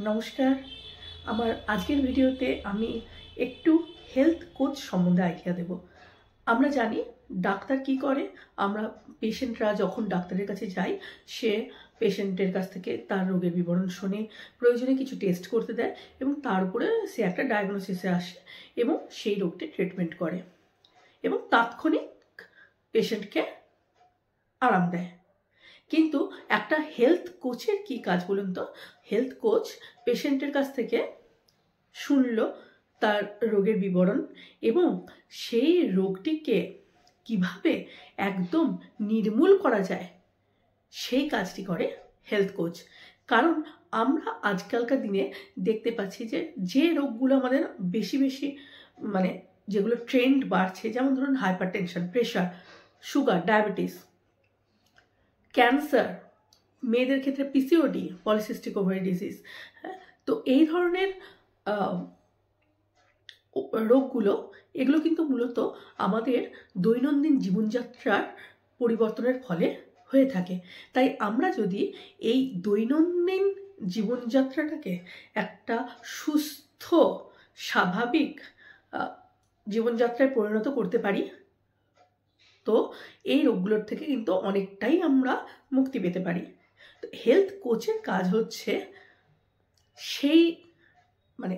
নমস্কার। আমার আজকের ভিডিওতে আমি একটু হেলথ কোচ সম্বন্ধে আইডিয়া দেব। আমরা জানি ডাক্তার কি করে, আমরা পেশেন্টরা যখন ডাক্তারের কাছে যাই, সে পেশেন্টের কাছ থেকে তার রোগের বিবরণ শুনে প্রয়োজনে কিছু টেস্ট করতে দেয় এবং তার উপরে সে একটা ডায়াগনোসিসে আসে এবং সেই রোগটি ট্রিটমেন্ট করে এবং তাৎক্ষণিক পেশেন্টকে আরাম দেয়। কিন্তু একটা হেলথ কোচের কি কাজ বলুন তো? হেলথ কোচ পেশেন্টের কাছ থেকে শুনলো তার রোগের বিবরণ এবং সেই রোগটিকে কিভাবে একদম নির্মূল করা যায় সেই কাজটি করে হেলথ কোচ। কারণ আমরা আজকালকার দিনে দেখতে পাচ্ছি যে রোগগুলো আমাদের বেশি মানে যেগুলো ট্রেন্ড বাড়ছে, যেমন ধরুন hypertension, pressure, sugar, diabetes, cancer, মেয়েদের ক্ষেত্রে পিসিওডি, পলিসিস্টিক ওভারি ডিজিজ। তো এই ধরনের রোগগুলো, এগুলো কিন্তু মূলত আমাদের দৈনন্দিন জীবনযাত্রার পরিবর্তনের ফলে হয়ে থাকে। তাই আমরা যদি এই দৈনন্দিন জীবনযাত্রাটাকে একটা সুস্থ স্বাভাবিক জীবনযাত্রায় পরিণত করতে পারি, তো এই রোগগুলোর থেকে কিন্তু অনেকটাই আমরা মুক্তি পেতে পারি। তো হেলথ কোচের কাজ হচ্ছে সেই মানে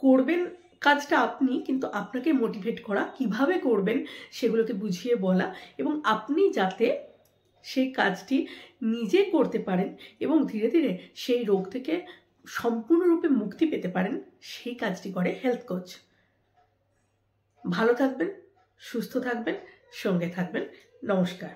করবেন কাজটা আপনি, কিন্তু আপনাকে মোটিভেট করা, কিভাবে করবেন সেগুলোকে বুঝিয়ে বলা এবং আপনি যাতে সেই কাজটি নিজে করতে পারেন এবং ধীরে ধীরে সেই রোগ থেকে সম্পূর্ণরূপে মুক্তি পেতে পারেন, সেই কাজটি করে হেলথ কোচ। ভালো থাকবেন, সুস্থ থাকবেন, সঙ্গে থাকবেন। নমস্কার।